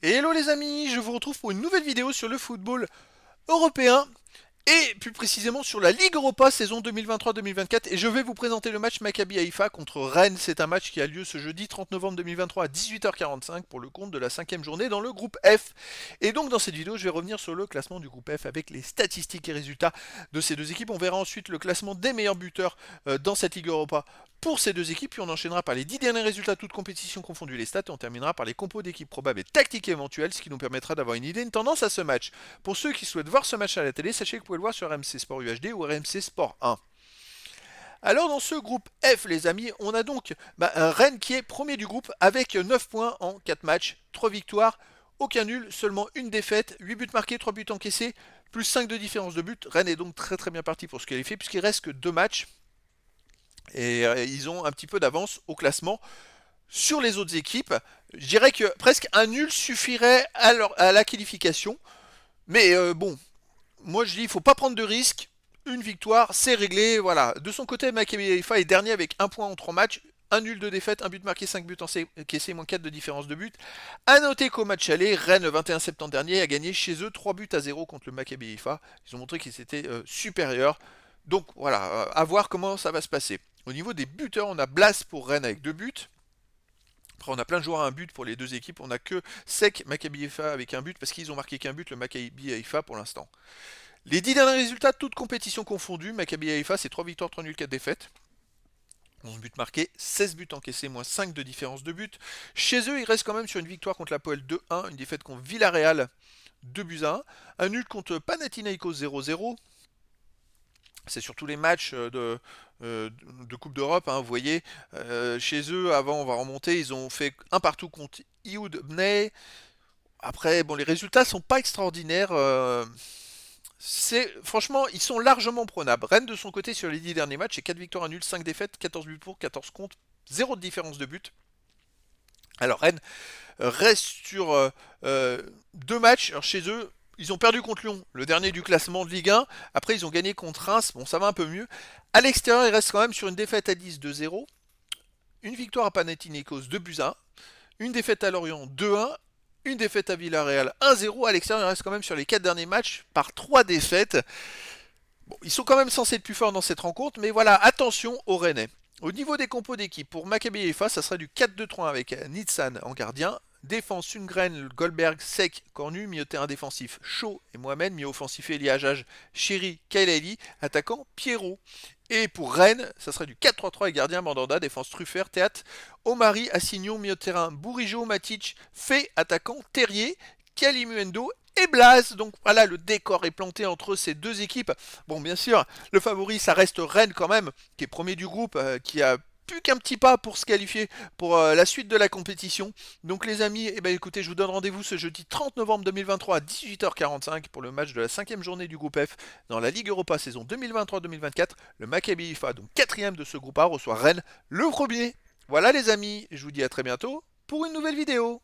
Hello les amis, je vous retrouve pour une nouvelle vidéo sur le football européen et plus précisément sur la Ligue Europa saison 2023-2024 et je vais vous présenter le match Maccabi Haïfa contre Rennes. C'est un match qui a lieu ce jeudi 30 novembre 2023 à 18h45 pour le compte de la 5e journée dans le groupe F. Et donc dans cette vidéo je vais revenir sur le classement du groupe F avec les statistiques et résultats de ces deux équipes. On verra ensuite le classement des meilleurs buteurs dans cette Ligue Europa pour ces deux équipes, puis on enchaînera par les 10 derniers résultats toutes compétitions confondues les stats et on terminera par les compos d'équipes probables et tactiques éventuelles, ce qui nous permettra d'avoir une idée, une tendance à ce match. Pour ceux qui souhaitent voir ce match à la télé, sachez que vous pouvez le voir sur RMC Sport UHD ou RMC Sport 1. Alors dans ce groupe F les amis, on a donc un Rennes qui est premier du groupe avec 9 points en 4 matchs, 3 victoires, aucun nul, seulement une défaite, 8 buts marqués, 3 buts encaissés, plus 5 de différence de but. Rennes est donc très bien parti pour ce qu'elle fait puisqu'il reste que 2 matchs. Et ils ont un petit peu d'avance au classement sur les autres équipes. Je dirais que presque un nul suffirait à la qualification. Mais bon, moi je dis, il ne faut pas prendre de risques. Une victoire, c'est réglé. Voilà. De son côté, Maccabi Haïfa est dernier avec un point en 3 matchs. Un nul de défaite, un but marqué, 5 buts encaissés, moins 4 de différence de but. A noter qu'au match aller, Rennes le 21 septembre dernier a gagné chez eux 3 buts à 0 contre le Maccabi Haïfa. Ils ont montré qu'ils étaient supérieurs. Donc voilà, à voir comment ça va se passer. Au niveau des buteurs, on a Blas pour Rennes avec 2 buts. Après, on a plein de joueurs à un but pour les deux équipes. On a que Sek, Maccabi Haïfa avec un but parce qu'ils ont marqué qu'un but, le Maccabi Haïfa pour l'instant. Les 10 derniers résultats, toutes compétitions confondues. Maccabi Haïfa, c'est 3 victoires, 3 nuls, 4 défaites. 11 buts marqués, 16 buts encaissés, moins 5 de différence de but. Chez eux, ils restent quand même sur une victoire contre la Poel 2-1, une défaite contre Villarreal 2 buts à 1, un nul contre Panathinaikos 0-0. C'est surtout les matchs de Coupe d'Europe, hein, vous voyez. Chez eux, avant, on va remonter, ils ont fait un partout contre Ioud Bnei. Après, bon, les résultats sont pas extraordinaires. Franchement, ils sont largement prenables. Rennes, de son côté, sur les 10 derniers matchs, c'est 4 victoires à nul, 5 défaites, 14 buts pour, 14 contre, 0 de différence de but. Alors, Rennes reste sur 2 matchs. Alors, chez eux, ils ont perdu contre Lyon, le dernier du classement de Ligue 1. Après, ils ont gagné contre Reims. Bon, ça va un peu mieux. À l'extérieur, ils restent quand même sur une défaite à 10 2-0. Une victoire à Panathinaikos 2 buts à 1. Une défaite à Lorient 2-1. Une défaite à Villarreal 1-0. À l'extérieur, ils restent quand même sur les 4 derniers matchs par 3 défaites. Bon, ils sont quand même censés être plus forts dans cette rencontre, mais voilà, attention aux Rennais. Au niveau des compos d'équipe, pour Maccabi Haïfa, ça serait du 4-2-3 avec Nitsan en gardien. Défense Sundgren, Goldberg, Sek, Cornu, milieu de terrain défensif Shaw et Mohamed, milieu offensif Elia Hajj, Chéri, Kailali, attaquant Pierrot. Et pour Rennes, ça serait du 4-3-3 avec gardien Mandanda, défense Truffert, Théâtre, Omari, Assignon, milieu de terrain Bourigeau, Matic, Fé, attaquant Terrier, Kalimuendo et Blas. Donc voilà, le décor est planté entre ces deux équipes. Bon, bien sûr, le favori, ça reste Rennes quand même, qui est premier du groupe, qui a plus qu'un petit pas pour se qualifier pour la suite de la compétition. Donc les amis, eh ben, écoutez, je vous donne rendez-vous ce jeudi 30 novembre 2023 à 18h45 pour le match de la 5e journée du groupe F dans la Ligue Europa saison 2023-2024. Le Maccabi Haïfa, donc 4e de ce groupe A, reçoit Rennes le premier. Voilà les amis, je vous dis à très bientôt pour une nouvelle vidéo.